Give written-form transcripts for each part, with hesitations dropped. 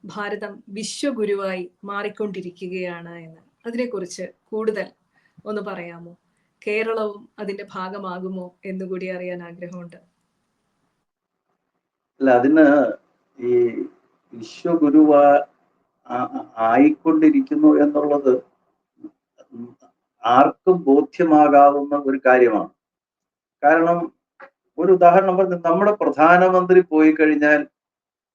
ഭാരതം വിശ്വഗുരുവായി മാറിക്കൊണ്ടിരിക്കുകയാണ് എന്ന്. അതിനെക്കുറിച്ച് കൂടുതൽ ഒന്ന് പറയാമോ? കേരളവും അതിന്റെ ഭാഗമാകുമോ എന്നുകൂടി അറിയാൻ ആഗ്രഹമുണ്ട്. അല്ല, അതിന് ഈ വിശ്വഗുരുവ ആയിക്കൊണ്ടിരിക്കുന്നു എന്നുള്ളത് ആർക്കും ബോധ്യമാകാവുന്ന ഒരു കാര്യമാണ്. കാരണം ഒരു ഉദാഹരണം പറഞ്ഞ്, നമ്മുടെ പ്രധാനമന്ത്രി പോയി കഴിഞ്ഞാൽ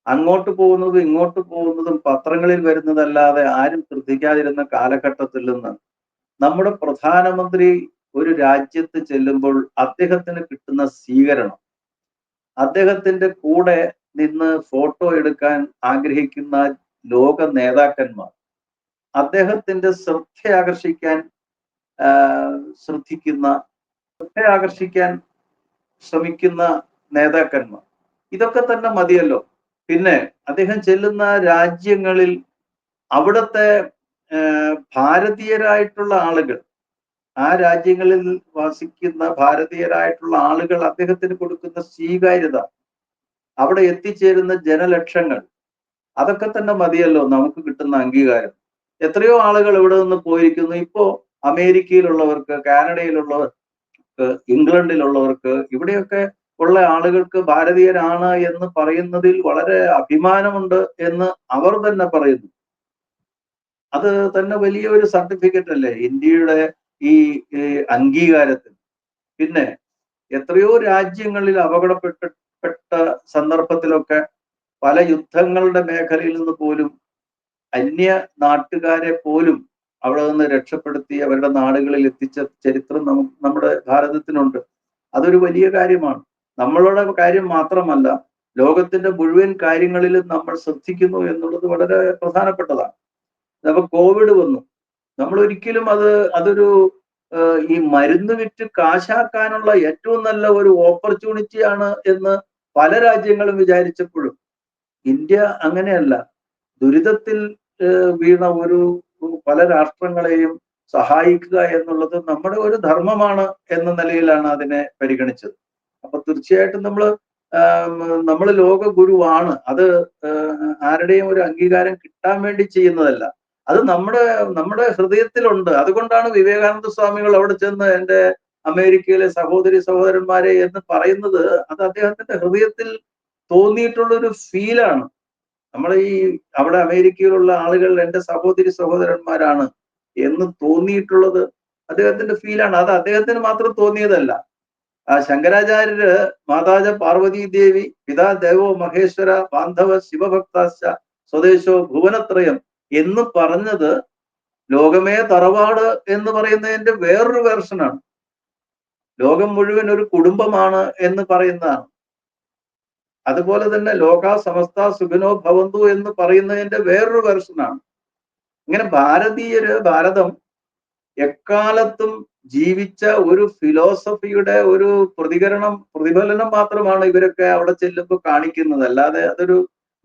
അങ്ങോട്ട് പോകുന്നതും ഇങ്ങോട്ട് പോകുന്നതും പത്രങ്ങളിൽ വരുന്നതല്ലാതെ ആരും ശ്രദ്ധിക്കാതിരുന്ന കാലഘട്ടത്തിൽ നിന്ന് നമ്മുടെ പ്രധാനമന്ത്രി ഒരു രാജ്യത്ത് ചെല്ലുമ്പോൾ അദ്ദേഹത്തിന് കിട്ടുന്ന സ്വീകരണം, അദ്ദേഹത്തിന്റെ കൂടെ നിന്ന് ഫോട്ടോ എടുക്കാൻ ആഗ്രഹിക്കുന്ന ലോക നേതാക്കന്മാർ, അദ്ദേഹത്തിന്റെ ശ്രദ്ധയാകർഷിക്കാൻ ശ്രമിക്കുന്ന നേതാക്കന്മാർ, ഇതൊക്കെ തന്നെ മതിയല്ലോ. പിന്നെ അദ്ദേഹം ചെല്ലുന്ന രാജ്യങ്ങളിൽ അവിടുത്തെ ഭാരതീയരായിട്ടുള്ള ആളുകൾ, ആ രാജ്യങ്ങളിൽ വസിക്കുന്ന ഭാരതീയരായിട്ടുള്ള ആളുകൾ അദ്ദേഹത്തിന് കൊടുക്കുന്ന സ്വീകാര്യത, അവിടെ എത്തിച്ചേരുന്ന ജനലക്ഷങ്ങൾ, അതൊക്കെ തന്നെ മതിയല്ലോ നമുക്ക് കിട്ടുന്ന അംഗീകാരം. എത്രയോ ആളുകൾ ഇവിടെ നിന്ന് പോയിരിക്കുന്നു. ഇപ്പോ അമേരിക്കയിലുള്ളവർക്ക്, കാനഡയിലുള്ളവർക്ക്, ഇംഗ്ലണ്ടിലുള്ളവർക്ക്, ഇവിടെയൊക്കെ ഉള്ള ആളുകൾക്ക് ഭാരതീയരാണ് എന്ന് പറയുന്നതിൽ വളരെ അഭിമാനമുണ്ട് എന്ന് അവർ തന്നെ പറയുന്നു. അത് തന്നെ വലിയൊരു സർട്ടിഫിക്കറ്റ് അല്ലേ ഇന്ത്യയുടെ ഈ അംഗീകാരത്തിന്. പിന്നെ എത്രയോ രാജ്യങ്ങളിൽ അപകടപ്പെട്ട സന്ദർഭത്തിലൊക്കെ പല യുദ്ധങ്ങളുടെ മേഖലയിൽ നിന്ന് പോലും അന്യ നാട്ടുകാരെ പോലും അവിടെ നിന്ന് രക്ഷപ്പെടുത്തി അവരുടെ നാടുകളിൽ എത്തിച്ച ചരിത്രം നമ്മുടെ ഭാരതത്തിനുണ്ട്. അതൊരു വലിയ കാര്യമാണ്. നമ്മളുടെ കാര്യം മാത്രമല്ല, ലോകത്തിന്റെ മുഴുവൻ കാര്യങ്ങളിലും നമ്മൾ ശ്രദ്ധിക്കുന്നു എന്നുള്ളത് വളരെ പ്രധാനപ്പെട്ടതാണ്. അപ്പൊ കോവിഡ് വന്നു, നമ്മൾ ഒരിക്കലും അതൊരു ഈ മരുന്ന് വിറ്റ് കാശാക്കാനുള്ള ഏറ്റവും നല്ല ഒരു ഓപ്പർച്യൂണിറ്റിയാണ് എന്ന് പല രാജ്യങ്ങളും വിചാരിച്ചപ്പോഴും ഇന്ത്യ അങ്ങനെയല്ല. ദുരിതത്തിൽ വീണ പല രാഷ്ട്രങ്ങളെയും സഹായിക്കുക എന്നുള്ളത് നമ്മുടെ ഒരു ധർമ്മമാണ് എന്ന നിലയിലാണ് അതിനെ പരിഗണിച്ചത്. അപ്പൊ തീർച്ചയായിട്ടും നമ്മൾ ലോക ഗുരുവാണ്. അത് ആരുടെയും ഒരു അംഗീകാരം കിട്ടാൻ വേണ്ടി ചെയ്യുന്നതല്ല. അത് നമ്മുടെ ഹൃദയത്തിലുണ്ട്. അതുകൊണ്ടാണ് വിവേകാനന്ദ സ്വാമികൾ അവിടെ ചെന്ന് എൻ്റെ അമേരിക്കയിലെ സഹോദരി സഹോദരന്മാരെ എന്ന് പറയുന്നത്. അത് അദ്ദേഹത്തിന്റെ ഹൃദയത്തിൽ തോന്നിയിട്ടുള്ളൊരു ഫീലാണ്. അവിടെ അമേരിക്കയിലുള്ള ആളുകൾ എൻ്റെ സഹോദരി സഹോദരന്മാരാണ് എന്ന് തോന്നിയിട്ടുള്ളത് അദ്ദേഹത്തിന്റെ ഫീലാണ്. അത് അദ്ദേഹത്തിന് മാത്രം തോന്നിയതല്ല. ശങ്കരാചാര്യര് മാതാജ പാർവതി ദേവി പിതാ ദേവോ മഹേശ്വര ബാന്ധവ ശിവഭക്താശ്ച സ്വദേശോ ഭുവനത്രയം എന്ന് പറഞ്ഞത് ലോകമേ തറവാട് എന്ന് പറയുന്നതിന്റെ വേറൊരു വേർഷനാണ്. ലോകം മുഴുവൻ ഒരു കുടുംബമാണ് എന്ന് പറയുന്നതാണ്. അതുപോലെ തന്നെ ലോകാ സമസ്ത സുഖിനോ ഭവന്തു എന്ന് പറയുന്നതിന്റെ വേറൊരു വെർഷനാണ്. ഇങ്ങനെ ഭാരതം എക്കാലത്തും ജീവിച്ച ഒരു ഫിലോസഫിയുടെ ഒരു പ്രതിഫലനം മാത്രമാണ് ഇവരൊക്കെ അവിടെ ചെല്ലുമ്പോൾ കാണിക്കുന്നത്. അല്ലാതെ അതൊരു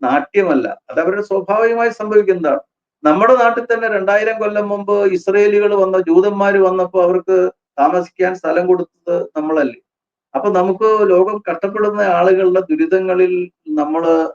നാട്യമല്ല. അത് അവരുടെ സ്വാഭാവികമായി സംഭവിക്കുന്നതാണ്. നമ്മുടെ നാട്ടിൽ തന്നെ 2000 കൊല്ലം മുമ്പ് ഇസ്രയേലികൾ ജൂതന്മാർ വന്നപ്പോൾ അവർക്ക് താമസിക്കാൻ സ്ഥലം കൊടുത്തത് നമ്മളല്ലേ. അപ്പൊ നമുക്ക് ലോകം കഷ്ടപ്പെടുന്ന ആളുകളുടെ ദുരിതങ്ങളിൽ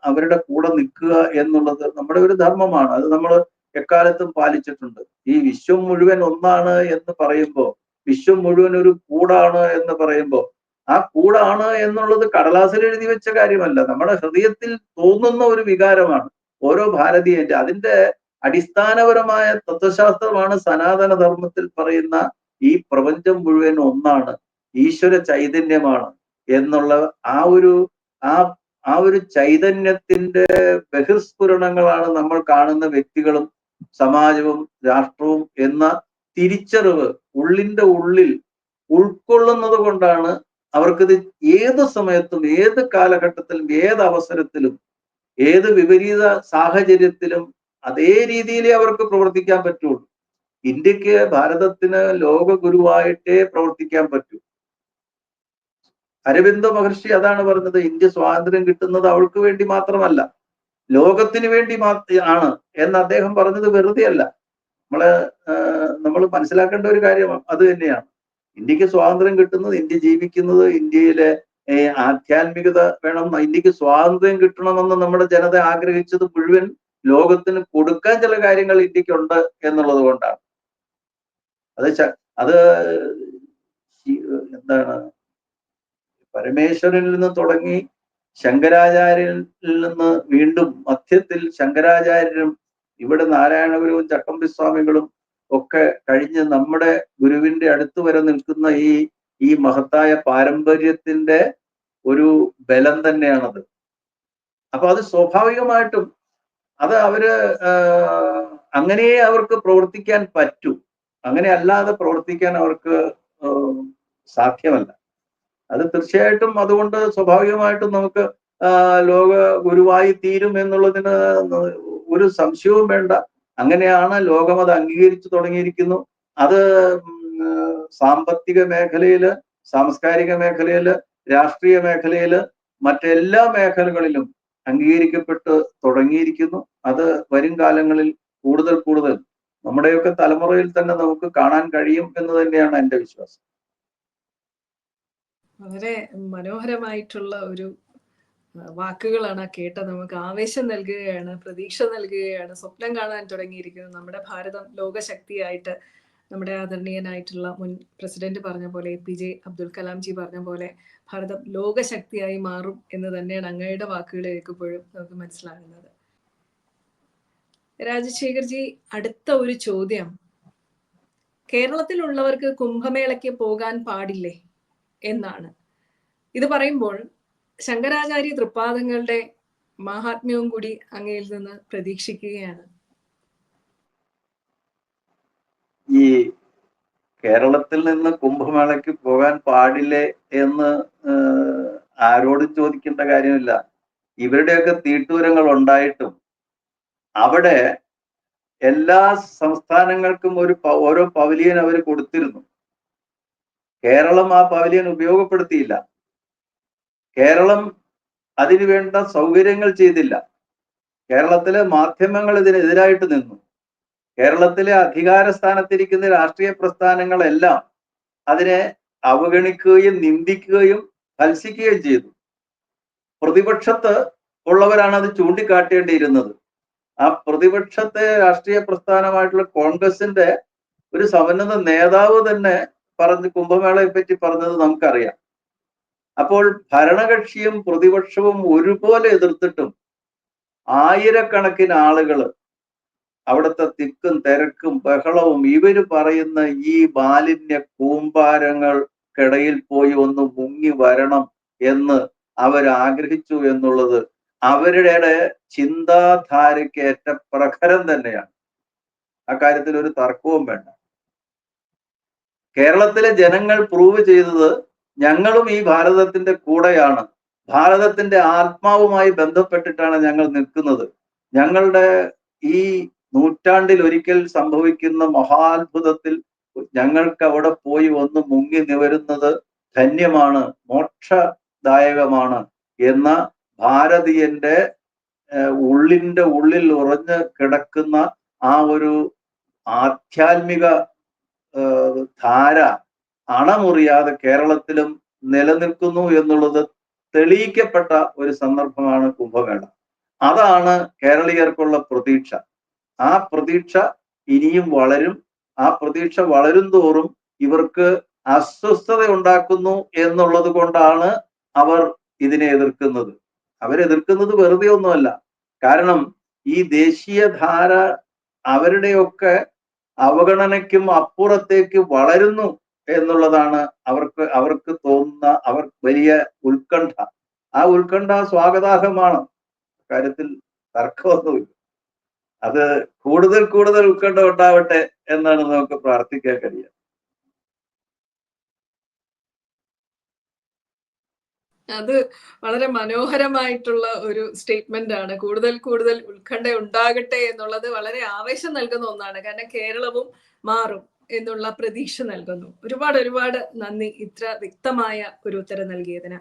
അവരുടെ കൂടെ നിൽക്കുക എന്നുള്ളത് നമ്മുടെ ഒരു ധർമ്മമാണ്. അത് നമ്മൾ എക്കാലത്തും പാലിച്ചിട്ടുണ്ട്. ഈ വിശ്വം മുഴുവൻ ഒന്നാണ് എന്ന് പറയുമ്പോൾ, വിശ്വം മുഴുവൻ ഒരു കൂടാണ് എന്ന് പറയുമ്പോൾ, ആ കൂടാണ് എന്നുള്ളത് കടലാസിൽ എഴുതി വെച്ച കാര്യമല്ല, നമ്മുടെ ഹൃദയത്തിൽ തോന്നുന്ന ഒരു വികാരമാണ് ഓരോ ഭാരതീയന്റെ. അതിന്റെ അടിസ്ഥാനപരമായ തത്വശാസ്ത്രമാണ് സനാതന ധർമ്മത്തിൽ പറയുന്ന ഈ പ്രപഞ്ചം മുഴുവൻ ഒന്നാണ്, ഈശ്വര ചൈതന്യമാണ് എന്നുള്ള ആ ഒരു ചൈതന്യത്തിന്റെ ബഹിർസ്ഫുരണങ്ങളാണ് നമ്മൾ കാണുന്ന വ്യക്തികളും സമാജവും രാഷ്ട്രവും എന്ന തിരിച്ചറിവ് ഉള്ളിന്റെ ഉള്ളിൽ ഉൾക്കൊള്ളുന്നത് കൊണ്ടാണ് അവർക്കിത് ഏത് സമയത്തും, ഏത് കാലഘട്ടത്തിലും, ഏത് അവസരത്തിലും, ഏത് വിപരീത സാഹചര്യത്തിലും അതേ രീതിയിലേ അവർക്ക് പ്രവർത്തിക്കാൻ പറ്റുള്ളൂ. ഇന്ത്യക്ക്, ഭാരതത്തിന് ലോക ഗുരുവായിട്ടേ പ്രവർത്തിക്കാൻ പറ്റൂ. അരവിന്ദ മഹർഷി അതാണ് പറഞ്ഞത്. ഇന്ത്യ സ്വാതന്ത്ര്യം കിട്ടുന്നത് അവൾക്ക് വേണ്ടി മാത്രമല്ല, ലോകത്തിന് വേണ്ടി ആണ് എന്ന് അദ്ദേഹം പറഞ്ഞത് വെറുതെ അല്ല. നമ്മൾ മനസ്സിലാക്കേണ്ട ഒരു കാര്യം അത് തന്നെയാണ്. ഇന്ത്യക്ക് സ്വാതന്ത്ര്യം കിട്ടുന്നത്, ഇന്ത്യ ജീവിക്കുന്നത്, ഇന്ത്യയിലെ ആധ്യാത്മികത വേണം, ഇന്ത്യക്ക് സ്വാതന്ത്ര്യം കിട്ടണമെന്ന് നമ്മുടെ ജനത ആഗ്രഹിച്ചത് മുഴുവൻ ലോകത്തിന് കൊടുക്കാൻ ചില കാര്യങ്ങൾ ഇന്ത്യക്കുണ്ട് എന്നുള്ളത് കൊണ്ടാണ്. അത് എന്താണ്, പരമേശ്വരനിൽ നിന്ന് തുടങ്ങി ശങ്കരാചാര്യനിൽ നിന്ന് വീണ്ടും മധ്യത്തിൽ ശങ്കരാചാര്യരും ഇവിടെ നാരായണഗുരുവും ചട്ടമ്പിസ്വാമികളും ഒക്കെ കഴിഞ്ഞ് നമ്മുടെ ഗുരുവിന്റെ അടുത്ത് വരെ നിൽക്കുന്ന ഈ മഹത്തായ പാരമ്പര്യത്തിന്റെ ഒരു ബലം തന്നെയാണത്. അപ്പൊ അത് സ്വാഭാവികമായിട്ടും അത് അവര് അങ്ങനെ അവർക്ക് പ്രവർത്തിക്കാൻ പറ്റൂ. അങ്ങനെ അല്ലാതെ പ്രവർത്തിക്കാൻ അവർക്ക് സാധ്യമല്ല. അത് തീർച്ചയായിട്ടും അതുകൊണ്ട് സ്വാഭാവികമായിട്ടും നമുക്ക് ലോക ഗുരുവായി തീരും എന്നുള്ളതിന് ഒരു സംശയവും വേണ്ട. അങ്ങനെയാണ് ലോകം അത് അംഗീകരിച്ചു തുടങ്ങിയിരിക്കുന്നു. അത് സാമ്പത്തിക മേഖലയില്, സാംസ്കാരിക മേഖലയില്, രാഷ്ട്രീയ മേഖലയില്, മറ്റെല്ലാ മേഖലകളിലും അംഗീകരിക്കപ്പെട്ട് തുടങ്ങിയിരിക്കുന്നു. അത് വരും കാലങ്ങളിൽ കൂടുതൽ കൂടുതൽ നമ്മുടെയൊക്കെ തലമുറയിൽ തന്നെ നമുക്ക് കാണാൻ കഴിയും എന്ന് തന്നെയാണ് എൻ്റെ വിശ്വാസം. വളരെ മനോഹരമായിട്ടുള്ള ഒരു വാക്കുകളാണ് കേട്ടത്. നമുക്ക് ആവേശം നൽകുകയാണ്, പ്രതീക്ഷ നൽകുകയാണ്, സ്വപ്നം കാണാൻ തുടങ്ങിയിരിക്കുന്നു. നമ്മുടെ ഭാരതം ലോകശക്തിയായിട്ട്, നമ്മുടെ ആദരണീയനായിട്ടുള്ള മുൻ പ്രസിഡന്റ് പറഞ്ഞ പോലെ, APJ അബ്ദുൽ കലാംജി പറഞ്ഞ പോലെ ഭാരതം ലോകശക്തിയായി മാറും എന്ന് തന്നെയാണ് അങ്ങയുടെ വാക്കുകൾ കേൾക്കുമ്പോഴും നമുക്ക് മനസ്സിലാകുന്നത്. രാജശേഖർജി, അടുത്ത ഒരു ചോദ്യം, കേരളത്തിലുള്ളവർക്ക് കുംഭമേളയ്ക്ക് പോകാൻ പാടില്ലേ എന്നാണ്. ഇത് പറയുമ്പോൾ ശങ്കരാചാര്യ തൃപ്പാദങ്ങളുടെ മാഹാത്മ്യവും കൂടി അങ്ങയിൽ നിന്ന് പ്രതീക്ഷിക്കുകയാണ്. ഈ കേരളത്തിൽ നിന്ന് കുംഭമേളയ്ക്ക് പോകാൻ പാടില്ലേ എന്ന് ആരോടും ചോദിക്കേണ്ട കാര്യമില്ല. ഇവരുടെയൊക്കെ തീട്ടൂരങ്ങൾ ഉണ്ടായിട്ടും അവിടെ എല്ലാ സംസ്ഥാനങ്ങൾക്കും ഓരോ പവലിയൻ അവർ കൊടുത്തിരുന്നു. കേരളം ആ പവലിയൻ ഉപയോഗപ്പെടുത്തിയില്ല. കേരളം അതിനു വേണ്ട സൗകര്യങ്ങൾ ചെയ്തില്ല. കേരളത്തിലെ മാധ്യമങ്ങൾ ഇതിനെതിരായിട്ട് നിന്നു. കേരളത്തിലെ അധികാര സ്ഥാനത്തിരിക്കുന്ന രാഷ്ട്രീയ പ്രസ്ഥാനങ്ങളെല്ലാം അതിനെ അവഗണിക്കുകയും നിന്ദിക്കുകയും ഭത്സിക്കുകയും ചെയ്തു. പ്രതിപക്ഷത്ത് ഉള്ളവരാണ് അത് ചൂണ്ടിക്കാട്ടേണ്ടിയിരുന്നത്. ആ പ്രതിപക്ഷത്തെ രാഷ്ട്രീയ പ്രസ്ഥാനമായിട്ടുള്ള കോൺഗ്രസിന്റെ ഒരു സമന്നത നേതാവ് തന്നെ കുംഭമേളയെ പറ്റി പറഞ്ഞത് നമുക്കറിയാം. അപ്പോൾ ഭരണകക്ഷിയും പ്രതിപക്ഷവും ഒരുപോലെ എതിർത്തിട്ടും ആയിരക്കണക്കിന് ആളുകൾ അവിടുത്തെ തിക്കും തിരക്കും ബഹളവും ഇവര് പറയുന്ന ഈ മാലിന്യ കൂമ്പാരങ്ങൾക്കിടയിൽ പോയി ഒന്ന് മുങ്ങി വരണം എന്ന് അവരാഗ്രഹിച്ചു എന്നുള്ളത് അവരുടെ ചിന്താധാരയ്ക്ക് ഏറ്റ പ്രഖരം തന്നെയാണ്. അക്കാര്യത്തിൽ ഒരു തർക്കവും വേണ്ട. കേരളത്തിലെ ജനങ്ങൾ പ്രൂവ് ചെയ്തത് ഞങ്ങളും ഈ ഭാരതത്തിന്റെ കൂടെയാണ്, ഭാരതത്തിന്റെ ആത്മാവുമായി ബന്ധപ്പെട്ടിട്ടാണ് ഞങ്ങൾ നിൽക്കുന്നത്, ഞങ്ങളുടെ ഈ നൂറ്റാണ്ടിൽ ഒരിക്കൽ സംഭവിക്കുന്ന മഹാത്ഭുതത്തിൽ ഞങ്ങൾക്ക് അവിടെ പോയി ഒന്ന് മുങ്ങി നിവരുന്നത് ധന്യമാണ്, മോക്ഷദായകമാണ് എന്ന ഭാരതീയന്റെ ഉള്ളിന്റെ ഉള്ളിൽ ഉറഞ്ഞു കിടക്കുന്ന ആ ഒരു ആധ്യാത്മിക ധാര അണമുറിയാതെ കേരളത്തിലും നിലനിൽക്കുന്നു എന്നുള്ളത് തെളിയിക്കപ്പെട്ട ഒരു സന്ദർഭമാണ് കുംഭമേള. അതാണ് കേരളീയർക്കുള്ള പ്രതീക്ഷ. ആ പ്രതീക്ഷ ഇനിയും വളരും. ആ പ്രതീക്ഷ വളരും തോറും ഇവർക്ക് അസ്വസ്ഥത ഉണ്ടാക്കുന്നു എന്നുള്ളത് കൊണ്ടാണ് അവർ ഇതിനെ എതിർക്കുന്നത്. അവരെതിർക്കുന്നത് വെറുതെ ഒന്നുമല്ല. കാരണം ഈ ദേശീയധാര അവരുടെയൊക്കെ അവഗണനയ്ക്കും അപ്പുറത്തേക്ക് വളരുന്നു എന്നുള്ളതാണ് അവർക്ക് തോന്നുന്ന വലിയ ഉത്കണ്ഠ. ആ ഉത്കണ്ഠ സ്വാഗതാർഹമാണ്, കാര്യത്തിൽ തർക്കമൊന്നുമില്ല. അത് കൂടുതൽ കൂടുതൽ ഉത്കണ്ഠ ഉണ്ടാവട്ടെ എന്നാണ് നമുക്ക് പ്രാർത്ഥിക്കാൻ കഴിയുക. അത് വളരെ മനോഹരമായിട്ടുള്ള ഒരു സ്റ്റേറ്റ്മെന്റ് ആണ്. കൂടുതൽ കൂടുതൽ ഉത്കണ്ഠ ഉണ്ടാകട്ടെ എന്നുള്ളത് വളരെ ആവേശം നൽകുന്ന ഒന്നാണ്. കാരണം കേരളവും മാറും എന്നുള്ള പ്രതീക്ഷ നൽകുന്നു. ഒരുപാട് ഒരുപാട് നന്ദി ഇത്ര വ്യക്തമായ ഒരു ഉത്തരം നൽകിയതിന്.